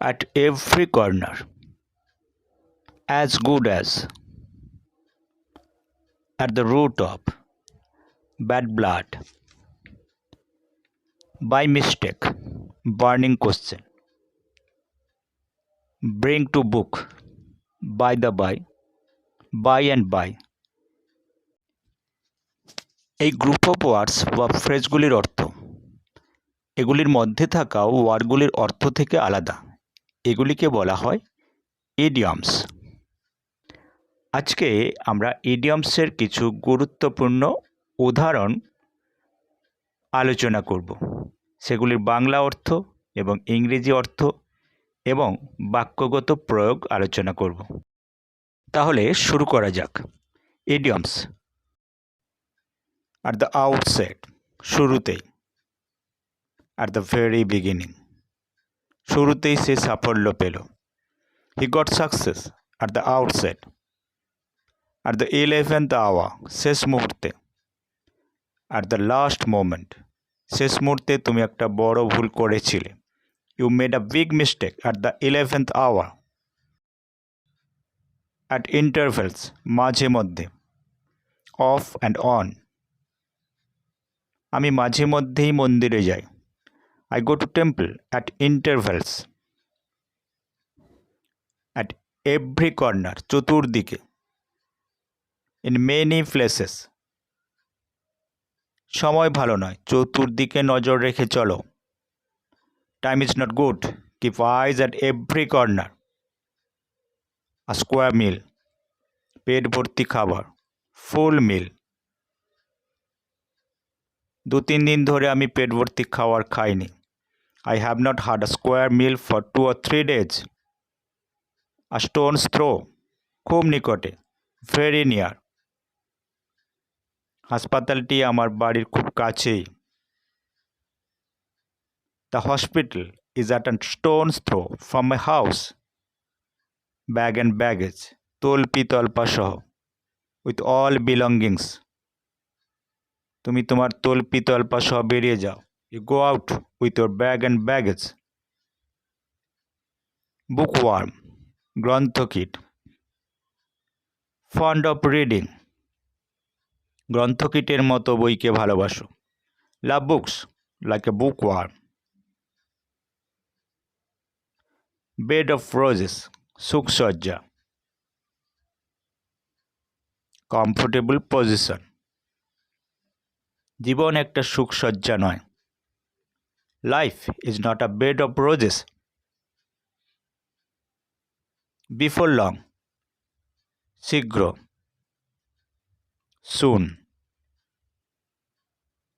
at every corner, as good as, at the root of, bad blood, by mistake, burning question, bring to book, by the by and by. এই group of words বা ফ্রেজগুলির অর্থ এগুলির মধ্যে থাকা ওয়ার্ডগুলির অর্থ থেকে আলাদা, এগুলিকে বলা হয় ইডিয়মস। আজকে আমরা ইডিয়মসের কিছু গুরুত্বপূর্ণ উদাহরণ আলোচনা করব। সেগুলির বাংলা অর্থ এবং ইংরেজি অর্থ এবং বাক্যগত প্রয়োগ আলোচনা করব। তাহলে শুরু করা যাক। ইডিয়মস। at the outset, শুরুতেই, at the very beginning, শুরুতেই সে সাফল্য পেল। he got success at the outset, at the 11th hour, শেষ মুহূর্তে, at the last moment, শেষ মুহূর্তে তুমি একটা বড় ভুল করেছিলে। you made a big mistake at the 11th hour, at intervals, মাঝে মধ্যে, off and on, আমি মাঝে মধ্যেই মন্দিরে যাই। I go to temple at intervals, at every corner, চতুর্দিকে, in many places, সময় ভালো নয়, চতুর্দিকে নজর রেখে চলো। time is not good, keep eyes at every corner, a square meal, পেট ভর্তি খাবার, full meal, 2-3 দিন ধরে আমি পেট ভর্তি খাবার খাইনি। I have not had a square meal for 2 or 3 days, a stone's throw, খুব নিকটে, very near, হাসপাতালটি আমার বাড়ির খুব কাছেই। The hospital is at a stone's throw from my house, bag and baggage, তল্পি তল্পা সহ, with all belongings, তুমি তোমার তল্পি তল্পা সহ বেরিয়ে যাও। You go out with your bag and baggage. bookworm, গ্রন্থকিট, fond of reading, গ্রন্থকিটের মতো বইকে ভালোবাসো। love books like a bookworm. bed of roses, সুখসজ্জা, comfortable position, জীবন একটা সুখসজ্জা নয়। life is not a bed of roses. before long, শীঘ্র, soon,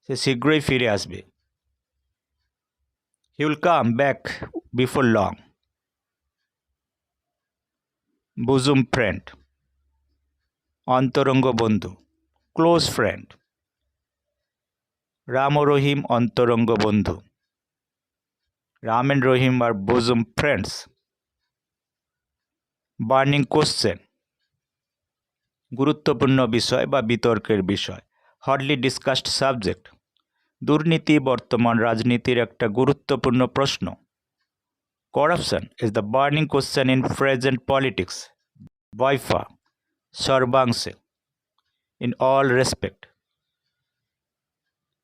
সে শীঘ্রই ফিরে আসবে। he will come back before long. bosom friend, অন্তরঙ্গ বন্ধু, ক্লোজ ফ্রেন্ড। রাম ও রহিম অন্তরঙ্গ বন্ধু। Ram and Rahim are bosom friends. Burning question, গুরুত্বপূর্ণ বিষয় বা বিতর্কের বিষয়। হটলি ডিসকাসড সাবজেক্ট, দুর্নীতি বর্তমান রাজনীতির একটা গুরুত্বপূর্ণ প্রশ্ন। Corruption is the burning question in present politics. by far, সর্বাংশে, ইন অল রেসপেক্ট,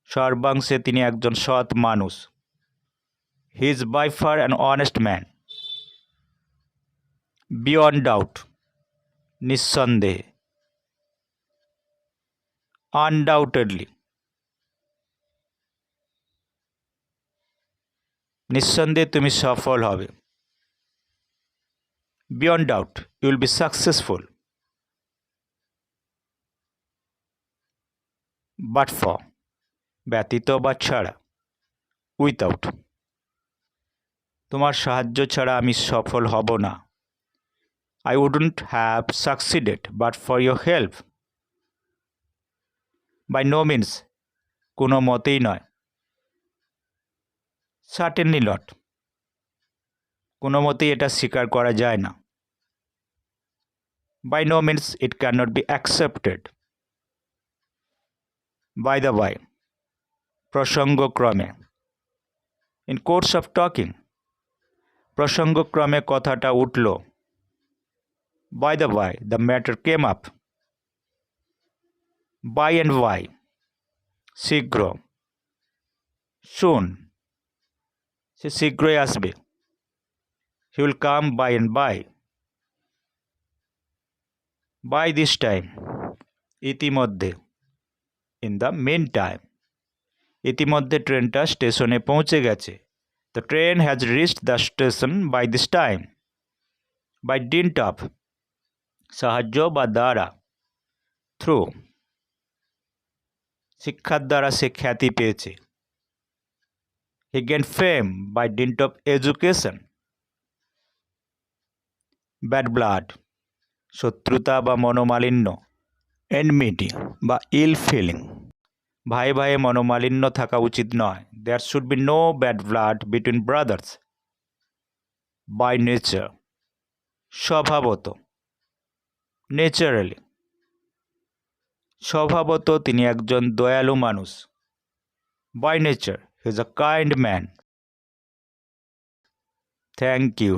সর্বাংশে তিনি একজন সৎ মানুষ। He is by far an honest man. Beyond doubt, নিঃসন্দেহে। আনডাউটেডলি, নিঃসন্দেহে তুমি সফল হবে। Beyond doubt, you will be successful. But for, ব্যতীত বা ছাড়া। উইথাউট, তোমার সাহায্য ছাড়া আমি সফল হব না। I wouldn't have succeeded but for your help. By no means, কোনো মতেই নয়। Certainly not, কোনো মতেই এটা স্বীকার করা যায় না। By no means it cannot be accepted. By the by, প্রসঙ্গক্রমে। In course of talking, প্রসঙ্গক্রমে কথাটা উঠল। By the way, the matter came up. By and by, শীঘ্র, soon, সে শীঘ্রই আসবে। He will come by and by. By this time, ইতিমধ্যে, in the meantime, ইতিমধ্যে ট্রেনটা স্টেশনে পৌঁছে গেছে। The train has reached the station by this time. By dint of, সাহায্য বা দ্বারা, through, শিক্ষার দ্বারা সে খ্যাতি পেয়েছে। He gained fame by dint of education. Bad blood, শত্রুতা বা মনোমালিন্য, enmity বা ill feeling, ভাই ভাইয়ে মনোমালিন্য থাকা উচিত নয়। There should be no bad blood between brothers. By nature, স্বভাবত, naturally, স্বভাবত তিনি একজন দয়ালু মানুষ। By nature, he is a kind man. Thank you.